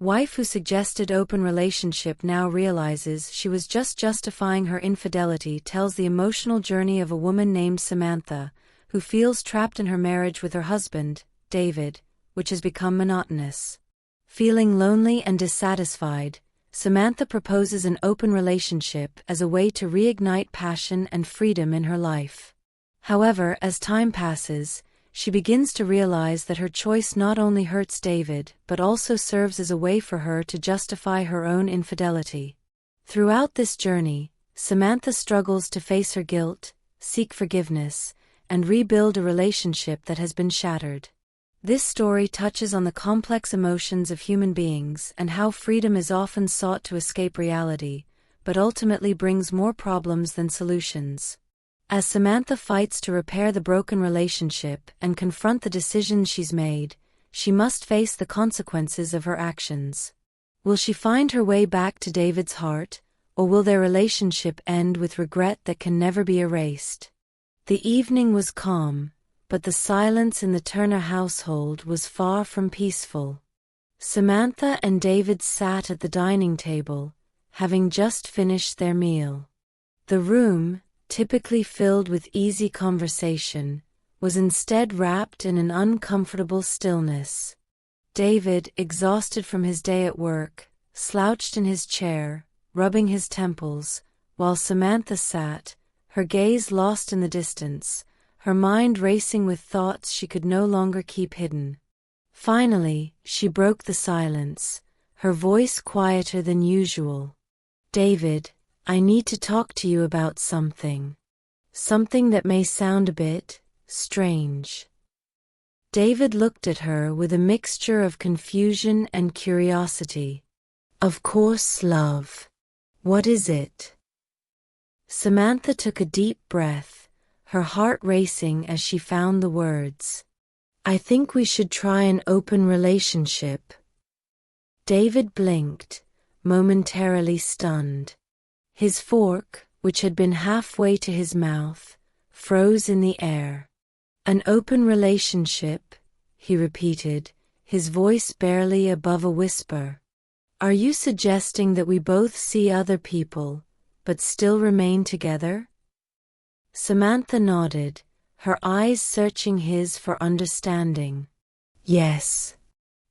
Wife who suggested open relationship now realizes she was just justifying her infidelity tells the emotional journey of a woman named Samantha, who feels trapped in her marriage with her husband, David, which has become monotonous. Feeling lonely and dissatisfied, Samantha proposes an open relationship as a way to reignite passion and freedom in her life. However, as time passes, she begins to realize that her choice not only hurts David but also serves as a way for her to justify her own infidelity. Throughout this journey, Samantha struggles to face her guilt, seek forgiveness, and rebuild a relationship that has been shattered. This story touches on the complex emotions of human beings and how freedom is often sought to escape reality, but ultimately brings more problems than solutions. As Samantha fights to repair the broken relationship and confront the decisions she's made, she must face the consequences of her actions. Will she find her way back to David's heart, or will their relationship end with regret that can never be erased? The evening was calm, but the silence in the Turner household was far from peaceful. Samantha and David sat at the dining table, having just finished their meal. The room, typically filled with easy conversation, was instead wrapped in an uncomfortable stillness. David, exhausted from his day at work, slouched in his chair, rubbing his temples, while Samantha sat, her gaze lost in the distance, her mind racing with thoughts she could no longer keep hidden. Finally, she broke the silence, her voice quieter than usual. "David, I need to talk to you about something. Something that may sound a bit strange." David looked at her with a mixture of confusion and curiosity. "Of course, love. What is it?" Samantha took a deep breath, her heart racing as she found the words. "I think we should try an open relationship." David blinked, momentarily stunned. His fork, which had been halfway to his mouth, froze in the air. "An open relationship," he repeated, his voice barely above a whisper. "Are you suggesting that we both see other people, but still remain together?" Samantha nodded, her eyes searching his for understanding. "Yes.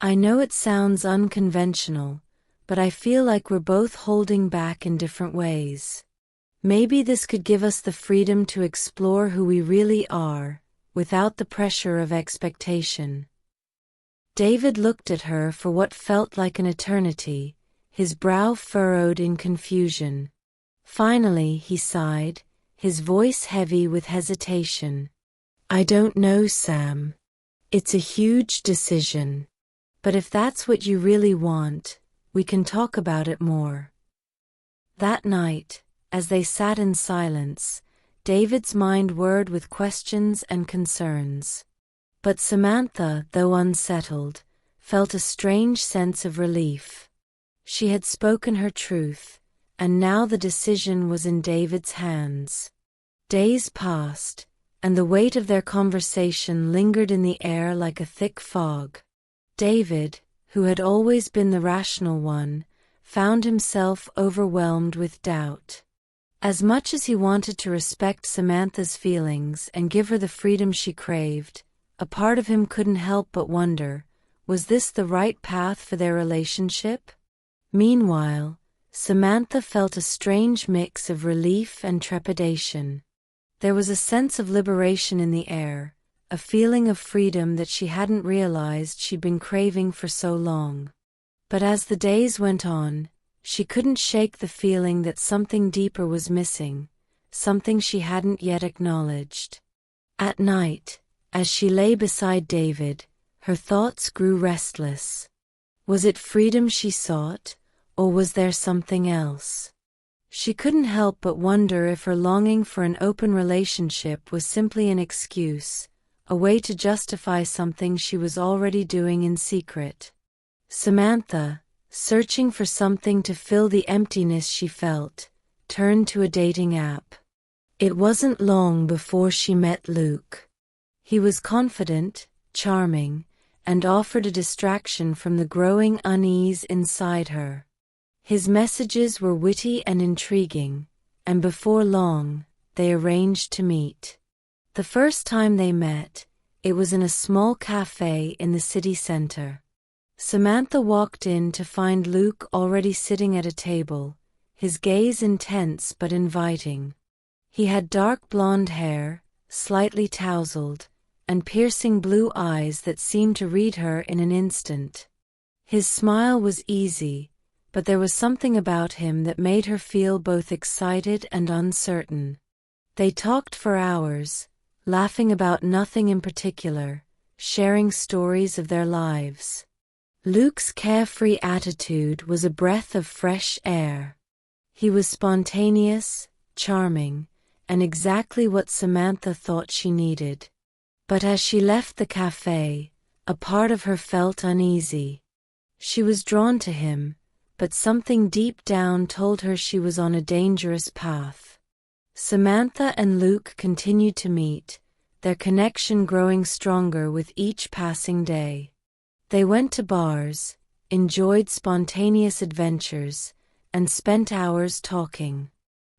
I know it sounds unconventional, but I feel like we're both holding back in different ways. Maybe this could give us the freedom to explore who we really are, without the pressure of expectation." David looked at her for what felt like an eternity, his brow furrowed in confusion. Finally he sighed, his voice heavy with hesitation. "I don't know, Sam. It's a huge decision. But if that's what you really want, we can talk about it more." That night, as they sat in silence, David's mind whirred with questions and concerns. But Samantha, though unsettled, felt a strange sense of relief. She had spoken her truth, and now the decision was in David's hands. Days passed, and the weight of their conversation lingered in the air like a thick fog. David, who had always been the rational one, found himself overwhelmed with doubt. As much as he wanted to respect Samantha's feelings and give her the freedom she craved, a part of him couldn't help but wonder, was this the right path for their relationship? Meanwhile, Samantha felt a strange mix of relief and trepidation. There was a sense of liberation in the air, a feeling of freedom that she hadn't realized she'd been craving for so long. But as the days went on, she couldn't shake the feeling that something deeper was missing, something she hadn't yet acknowledged. At night, as she lay beside David, her thoughts grew restless. Was it freedom she sought, or was there something else? She couldn't help but wonder if her longing for an open relationship was simply an excuse, a way to justify something she was already doing in secret. Samantha, searching for something to fill the emptiness she felt, turned to a dating app. It wasn't long before she met Luke. He was confident, charming, and offered a distraction from the growing unease inside her. His messages were witty and intriguing, and before long, they arranged to meet. The first time they met, it was in a small cafe in the city center. Samantha walked in to find Luke already sitting at a table, his gaze intense but inviting. He had dark blonde hair, slightly tousled, and piercing blue eyes that seemed to read her in an instant. His smile was easy, but there was something about him that made her feel both excited and uncertain. They talked for hours, laughing about nothing in particular, sharing stories of their lives. Luke's carefree attitude was a breath of fresh air. He was spontaneous, charming, and exactly what Samantha thought she needed. But as she left the cafe, a part of her felt uneasy. She was drawn to him, but something deep down told her she was on a dangerous path. Samantha and Luke continued to meet, their connection growing stronger with each passing day. They went to bars, enjoyed spontaneous adventures, and spent hours talking.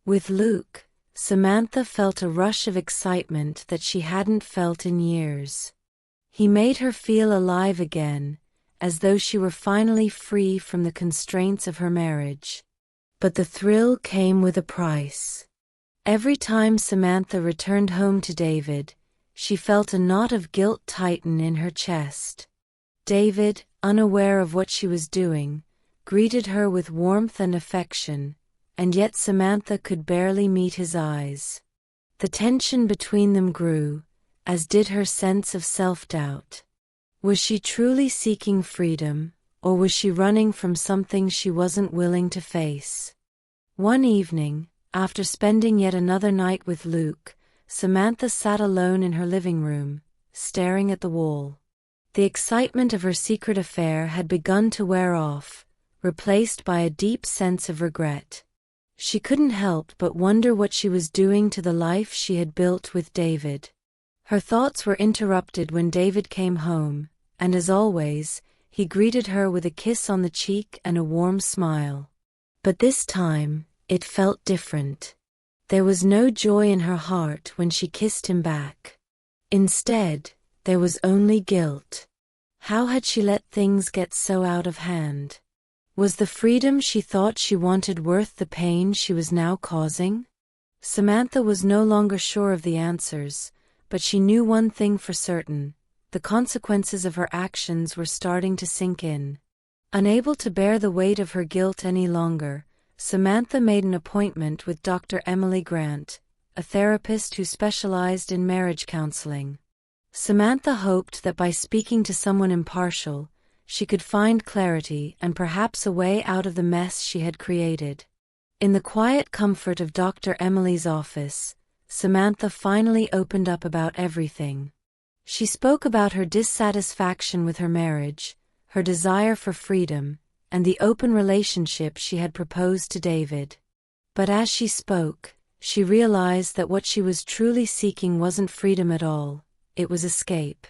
With Luke, Samantha felt a rush of excitement that she hadn't felt in years. He made her feel alive again, as though she were finally free from the constraints of her marriage. But the thrill came with a price. Every time Samantha returned home to David, she felt a knot of guilt tighten in her chest. David, unaware of what she was doing, greeted her with warmth and affection, and yet Samantha could barely meet his eyes. The tension between them grew, as did her sense of self-doubt. Was she truly seeking freedom, or was she running from something she wasn't willing to face? One evening, after spending yet another night with Luke, Samantha sat alone in her living room, staring at the wall. The excitement of her secret affair had begun to wear off, replaced by a deep sense of regret. She couldn't help but wonder what she was doing to the life she had built with David. Her thoughts were interrupted when David came home, and as always, he greeted her with a kiss on the cheek and a warm smile. But this time, it felt different. There was no joy in her heart when she kissed him back. Instead, there was only guilt. How had she let things get so out of hand? Was the freedom she thought she wanted worth the pain she was now causing? Samantha was no longer sure of the answers, but she knew one thing for certain: the consequences of her actions were starting to sink in. Unable to bear the weight of her guilt any longer, Samantha made an appointment with Dr. Emily Grant, a therapist who specialized in marriage counseling. Samantha hoped that by speaking to someone impartial, she could find clarity and perhaps a way out of the mess she had created. In the quiet comfort of Dr. Emily's office, Samantha finally opened up about everything. She spoke about her dissatisfaction with her marriage, her desire for freedom, and the open relationship she had proposed to David. But as she spoke, she realized that what she was truly seeking wasn't freedom at all. It was escape.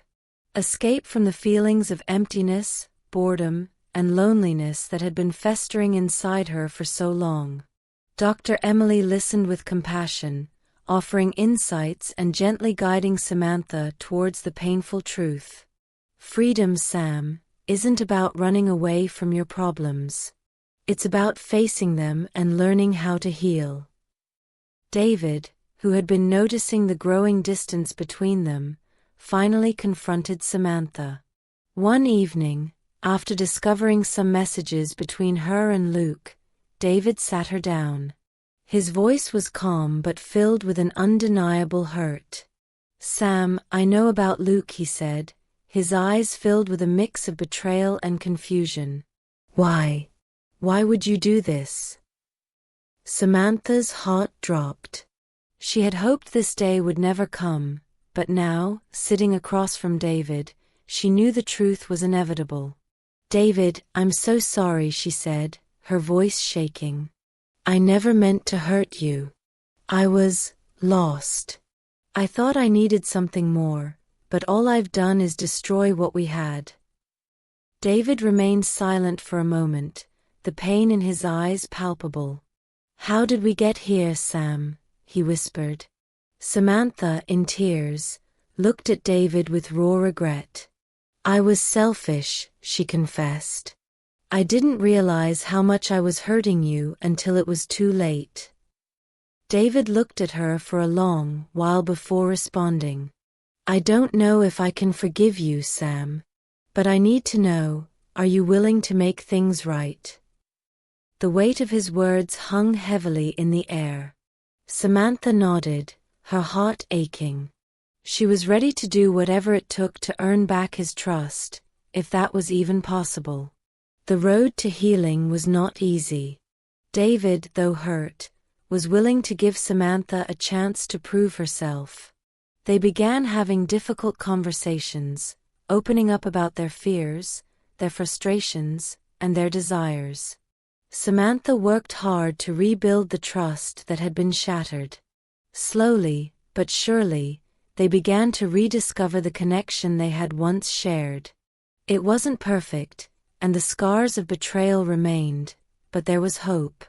Escape from the feelings of emptiness, boredom, and loneliness that had been festering inside her for so long. Dr. Emily listened with compassion, offering insights and gently guiding Samantha towards the painful truth. Freedom, Sam, isn't about running away from your problems. It's about facing them and learning how to heal. David, who had been noticing the growing distance between them, finally confronted Samantha. One evening, after discovering some messages between her and Luke, David sat her down. His voice was calm but filled with an undeniable hurt. "Sam, I know about Luke," he said, his eyes filled with a mix of betrayal and confusion. "Why? Why would you do this?" Samantha's heart dropped. She had hoped this day would never come, but now, sitting across from David, she knew the truth was inevitable. "David, I'm so sorry," she said, her voice shaking. "I never meant to hurt you. I was lost. I thought I needed something more, but all I've done is destroy what we had. David remained silent for a moment, the pain in his eyes palpable. "How did we get here, Sam?" he whispered. Samantha, in tears, looked at David with raw regret. "I was selfish," she confessed. "I didn't realize how much I was hurting you until it was too late." David looked at her for a long while before responding. "I don't know if I can forgive you, Sam. But I need to know, are you willing to make things right?" The weight of his words hung heavily in the air. Samantha nodded, her heart aching. She was ready to do whatever it took to earn back his trust, if that was even possible. The road to healing was not easy. David, though hurt, was willing to give Samantha a chance to prove herself. They began having difficult conversations, opening up about their fears, their frustrations, and their desires. Samantha worked hard to rebuild the trust that had been shattered. Slowly, but surely, they began to rediscover the connection they had once shared. It wasn't perfect, and the scars of betrayal remained, but there was hope.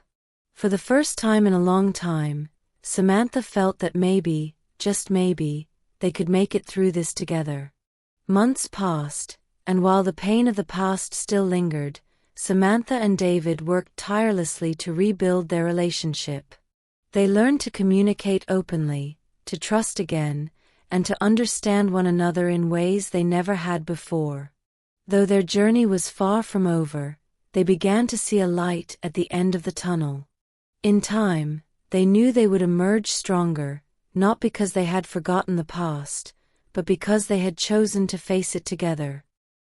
For the first time in a long time, Samantha felt that maybe, just maybe, they could make it through this together. Months passed, and while the pain of the past still lingered, Samantha and David worked tirelessly to rebuild their relationship. They learned to communicate openly, to trust again, and to understand one another in ways they never had before. Though their journey was far from over, they began to see a light at the end of the tunnel. In time, they knew they would emerge stronger, not because they had forgotten the past, but because they had chosen to face it together.